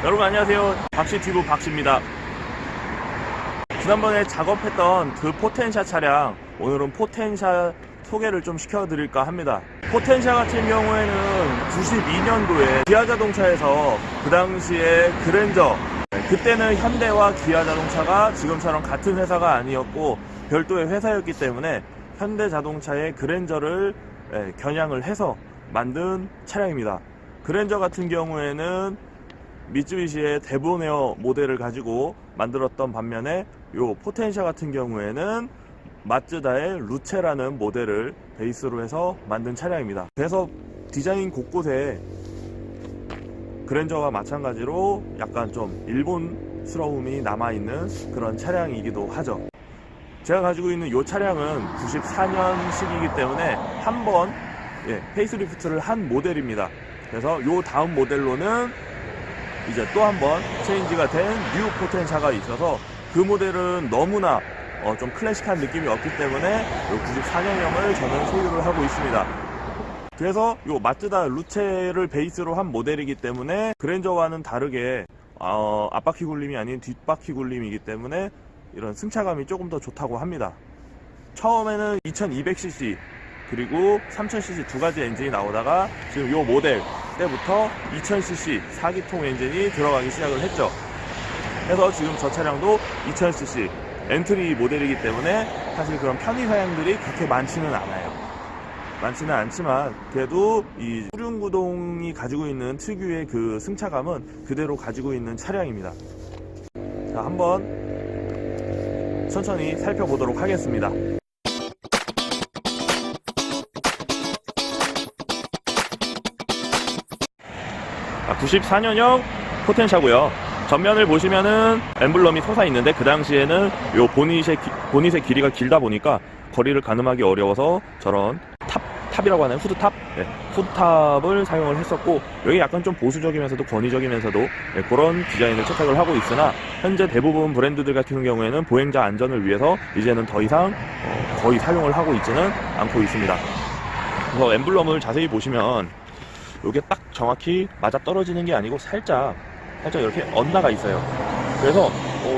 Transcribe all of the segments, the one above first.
여러분 안녕하세요. 박씨튜브 박씨입니다. 지난번에 작업했던 그 포텐샤 차량, 오늘은 포텐샤 소개를 좀 시켜드릴까 합니다. 포텐샤 같은 경우에는 92년도에 기아자동차에서 그 당시에 그랜저, 그때는 현대와 기아자동차가 지금처럼 같은 회사가 아니었고 별도의 회사였기 때문에 현대자동차의 그랜저를 겨냥을 해서 만든 차량입니다. 그랜저 같은 경우에는 미쯔비시의 데보네어 모델을 가지고 만들었던 반면에 요 포텐샤 같은 경우에는 마츠다의 루체라는 모델을 베이스로 해서 만든 차량입니다. 그래서 디자인 곳곳에 그랜저와 마찬가지로 약간 좀 일본스러움이 남아있는 그런 차량이기도 하죠. 제가 가지고 있는 이 차량은 94년식이기 때문에 한번 페이스리프트를 한 모델입니다. 그래서 이 다음 모델로는 이제 또 한 번 체인지가 된 뉴 포텐샤가 있어서 그 모델은 너무나 좀 클래식한 느낌이 없기 때문에 94년형을 저는 소유를 하고 있습니다. 그래서 이 마츠다 루체를 베이스로 한 모델이기 때문에 그랜저와는 다르게 앞바퀴 굴림이 아닌 뒷바퀴 굴림이기 때문에 이런 승차감이 조금 더 좋다고 합니다. 처음에는 2200cc 그리고 3000cc 두 가지 엔진이 나오다가 지금 이 모델 때부터 2000cc 4기통 엔진이 들어가기 시작을 했죠. 그래서 지금 저 차량도 2000cc 엔트리 모델이기 때문에 사실 그런 편의 사양들이 그렇게 많지는 않아요. 많지는 않지만 그래도 이 후륜구동이 가지고 있는 특유의 그 승차감은 그대로 가지고 있는 차량입니다. 자, 한번 천천히 살펴보도록 하겠습니다. 94년형 포텐샤고요. 전면을 보시면은 엠블럼이 솟아 있는데 그 당시에는 요 보닛의 길이가 길다 보니까 거리를 가늠하기 어려워서 저런 탑이라고 하는 후드탑? 후드탑을 사용을 했었고, 여기 약간 좀 보수적이면서도 권위적이면서도 그런 디자인을 채택을 하고 있으나 현재 대부분 브랜드들 같은 경우에는 보행자 안전을 위해서 이제는 더 이상 거의 사용을 하고 있지는 않고 있습니다. 그래서 엠블럼을 자세히 보시면 이게 딱 정확히 맞아 떨어지는 게 아니고 살짝 이렇게 엇나가 있어요. 그래서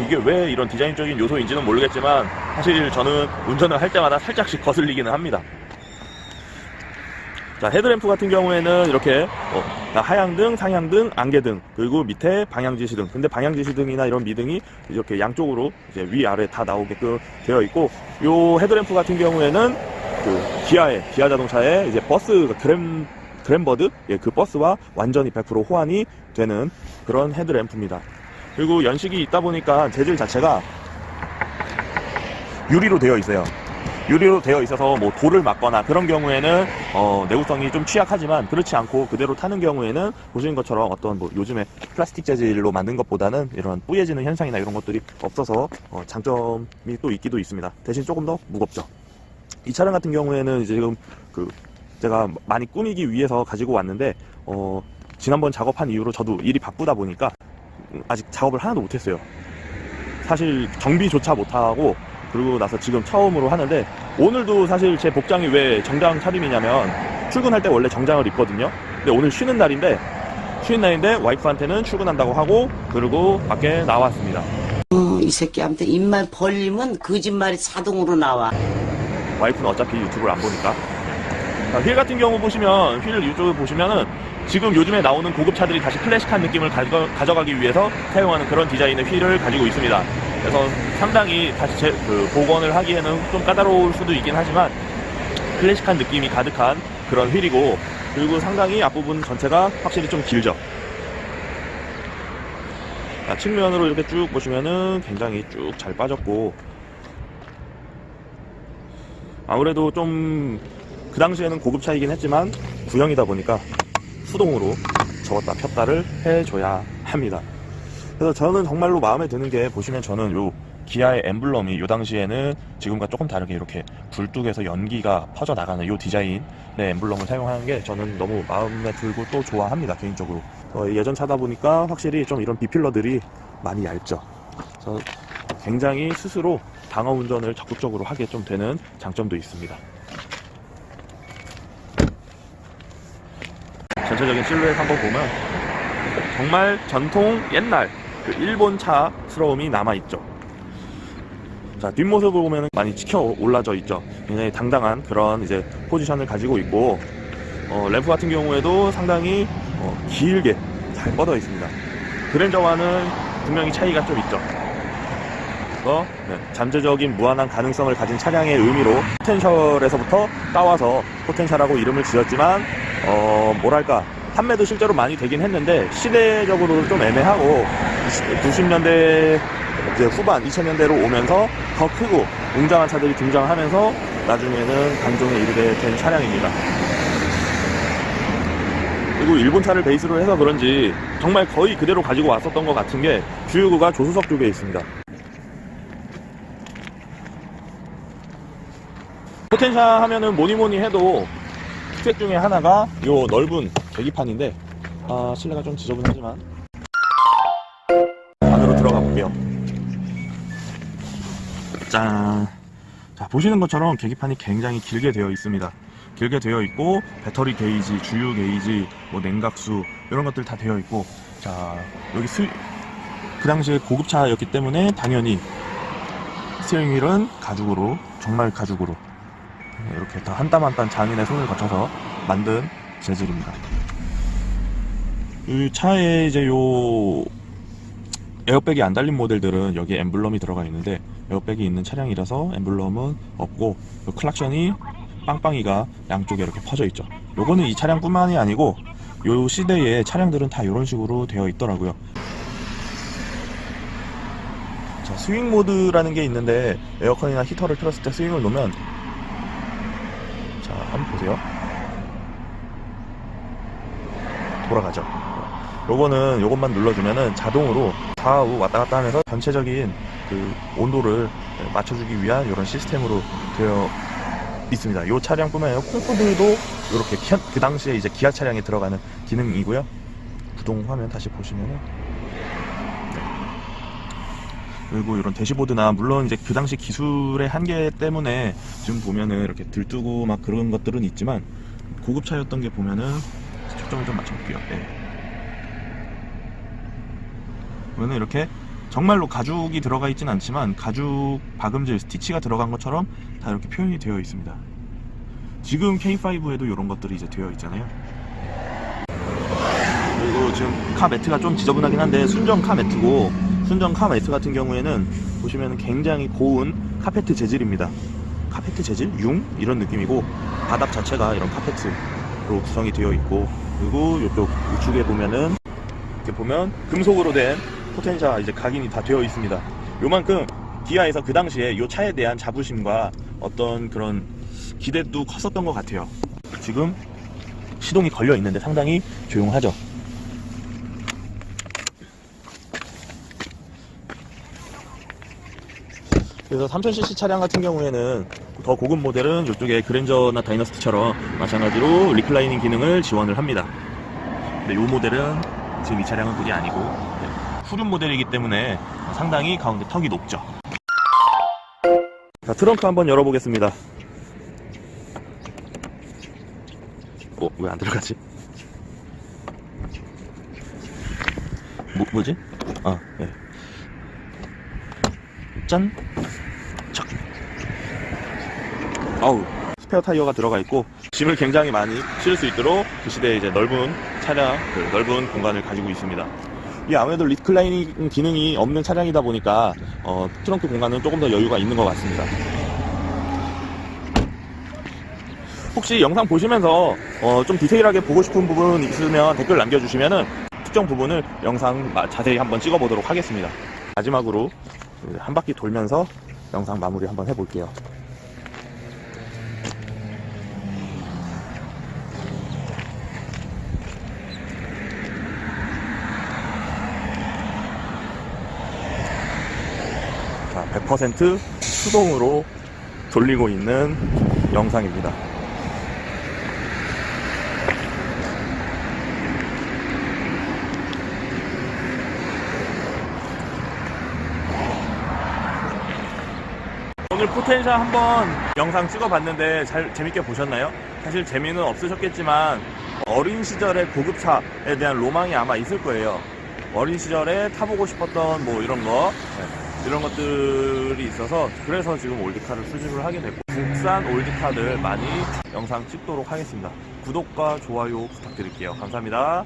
이게 왜 이런 디자인적인 요소인지는 모르겠지만 사실 저는 운전을 할 때마다 살짝씩 거슬리기는 합니다. 자, 헤드램프 같은 경우에는 이렇게 하향등, 상향등, 안개등, 그리고 밑에 방향지시등. 근데 방향지시등이나 이런 미등이 이렇게 양쪽으로 이제 위아래 다 나오게끔 되어 있고, 요 헤드램프 같은 경우에는 그 기아 자동차의 이제 버스 그랜버드, 그 버스와 완전히 100% 호환이 되는 그런 헤드램프입니다. 그리고 연식이 있다 보니까 재질 자체가 유리로 되어 있어요. 유리로 되어 있어서 뭐 돌을 맞거나 그런 경우에는 내구성이 좀 취약하지만, 그렇지 않고 그대로 타는 경우에는 보시는 것처럼 어떤 뭐 요즘에 플라스틱 재질로 만든 것보다는 이런 뿌얘지는 현상이나 이런 것들이 없어서 장점이 또 있기도 있습니다. 대신 조금 더 무겁죠. 이 차량 같은 경우에는 이제 지금 제가 많이 꾸미기 위해서 가지고 왔는데 지난번 작업한 이후로 저도 일이 바쁘다 보니까 아직 작업을 하나도 못했어요. 사실 정비조차 못하고 그러고 나서 지금 처음으로 하는데, 오늘도 사실 제 복장이 왜 정장 차림이냐면 출근할 때 원래 정장을 입거든요. 근데 오늘 쉬는 날인데 와이프한테는 출근한다고 하고 그리고 밖에 나왔습니다. 이 새끼한테 입만 벌리면 거짓말이 자동으로 나와. 와이프는 어차피 유튜브를 안 보니까. 휠 같은 경우 보시면, 휠 이쪽을 보시면은 지금 요즘에 나오는 고급차들이 다시 클래식한 느낌을 가져가기 위해서 사용하는 그런 디자인의 휠을 가지고 있습니다. 그래서 상당히 다시 복원을 하기에는 좀 까다로울 수도 있긴 하지만 클래식한 느낌이 가득한 그런 휠이고, 그리고 상당히 앞부분 전체가 확실히 좀 길죠. 측면으로 이렇게 쭉 보시면은 굉장히 쭉 잘 빠졌고, 아무래도 좀 그 당시에는 고급차이긴 했지만 구형이다 보니까 수동으로 접었다 폈다를 해줘야 합니다. 그래서 저는 정말로 마음에 드는 게, 보시면 저는 요 기아의 엠블럼이 요 당시에는 지금과 조금 다르게 이렇게 굴뚝에서 연기가 퍼져나가는 요 디자인의 엠블럼을 사용하는 게 저는 너무 마음에 들고 또 좋아합니다, 개인적으로. 예전 차다 보니까 확실히 좀 이런 비필러들이 많이 얇죠. 그래서 굉장히 스스로 방어 운전을 적극적으로 하게 좀 되는 장점도 있습니다. 전체적인 실루엣 한번 보면 정말 전통 옛날 그 일본 차스러움이 남아있죠. 자, 뒷모습을 보면 많이 치켜 올라져 있죠. 굉장히 당당한 그런 이제 포지션을 가지고 있고, 램프 같은 경우에도 상당히 길게 잘 뻗어 있습니다. 그랜저와는 분명히 차이가 좀 있죠. 그래서 잠재적인 무한한 가능성을 가진 차량의 의미로 포텐셜에서부터 따와서 포텐셜하고 이름을 지었지만, 뭐랄까, 판매도 실제로 많이 되긴 했는데 시대적으로 좀 애매하고, 90년대 이제 후반 2000년대로 오면서 더 크고 웅장한 차들이 등장하면서 나중에는 강종에 이르게 된 차량입니다. 그리고 일본 차를 베이스로 해서 그런지 정말 거의 그대로 가지고 왔었던 것 같은 게 주유구가 조수석 쪽에 있습니다. 포텐샤 하면은 뭐니뭐니 해도 특색 중에 하나가 요 넓은 계기판인데, 실내가 좀 지저분하지만 안으로 들어가 볼게요. 짠. 자, 보시는 것처럼 계기판이 굉장히 길게 되어 있습니다. 길게 되어 있고, 배터리 게이지, 주유 게이지, 뭐 냉각수 이런 것들 다 되어 있고, 자, 여기 그 당시에 고급차였기 때문에 당연히 스티어링 휠은 가죽으로, 정말 가죽으로 이렇게 다 한 땀 한 땀 장인의 손을 거쳐서 만든 재질입니다. 이 차에 이제 요 에어백이 안 달린 모델들은 여기에 엠블럼이 들어가 있는데, 에어백이 있는 차량이라서 엠블럼은 없고, 클락션이 빵빵이가 양쪽에 이렇게 퍼져 있죠. 요거는 이 차량뿐만이 아니고 요 시대의 차량들은 다 이런 식으로 되어 있더라고요. 자, 스윙 모드라는 게 있는데, 에어컨이나 히터를 틀었을 때 스윙을 놓으면, 자, 한번 보세요. 돌아가죠. 요것만 눌러주면은 자동으로 좌우 왔다 갔다 하면서 전체적인 그 온도를 맞춰주기 위한 이런 시스템으로 되어 있습니다. 이 차량뿐만 아니라 콩푸들도 이렇게 그 당시에 이제 기아 차량에 들어가는 기능이고요. 구동 화면 다시 보시면은, 그리고 이런 대시보드나, 물론 이제 그 당시 기술의 한계 때문에 지금 보면은 이렇게 들뜨고 막 그런 것들은 있지만, 고급차였던 게 보면은 초점을 좀 맞춰볼게요. 보면은 이렇게 정말로 가죽이 들어가 있진 않지만 가죽 박음질 스티치가 들어간 것처럼 다 이렇게 표현이 되어 있습니다. 지금 K5에도 이런 것들이 이제 되어 있잖아요. 그리고 지금 카 매트가 좀 지저분하긴 한데 순정 카 매트고, 순정 카 매트 같은 경우에는 보시면 굉장히 고운 카페트 재질입니다. 카페트 재질? 융? 이런 느낌이고, 바닥 자체가 이런 카페트로 구성이 되어 있고, 그리고 이쪽 우측에 보면은 이렇게 보면 금속으로 된 포텐샤 이제 각인이 다 되어 있습니다. 요만큼 기아에서 그 당시에 이 차에 대한 자부심과 어떤 그런 기대도 컸었던 것 같아요. 지금 시동이 걸려 있는데 상당히 조용하죠. 그래서 3000cc 차량 같은 경우에는 더 고급 모델은 이쪽에 그랜저나 다이너스티처럼 마찬가지로 리클라이닝 기능을 지원을 합니다. 근데 이 모델은 지금 이 차량은 그게 아니고 후륜 모델이기 때문에 상당히 가운데 턱이 높죠. 자, 트렁크 한번 열어보겠습니다. 왜 안 들어가지? 뭐지? 네. 짠! 착! 아우, 스페어 타이어가 들어가 있고, 짐을 굉장히 많이 실을 수 있도록 그 시대에 이제 넓은 차량, 넓은 공간을 가지고 있습니다. 이 아무래도 리클라이닝 기능이 없는 차량이다 보니까 트렁크 공간은 조금 더 여유가 있는 것 같습니다. 혹시 영상 보시면서 좀 디테일하게 보고 싶은 부분 있으면 댓글 남겨주시면은 특정 부분을 영상 자세히 한번 찍어보도록 하겠습니다. 마지막으로 한 바퀴 돌면서 영상 마무리 한번 해볼게요. 자, 100% 수동으로 돌리고 있는 영상입니다. 오늘 포텐샤 한번 영상 찍어봤는데 재밌게 보셨나요? 사실 재미는 없으셨겠지만 어린 시절의 고급차에 대한 로망이 아마 있을 거예요. 어린 시절에 타보고 싶었던 뭐 이런 거, 이런 것들이 있어서 그래서 지금 올드카를 수집을 하게 됐고, 국산 올드카들 많이 영상 찍도록 하겠습니다. 구독과 좋아요 부탁드릴게요. 감사합니다.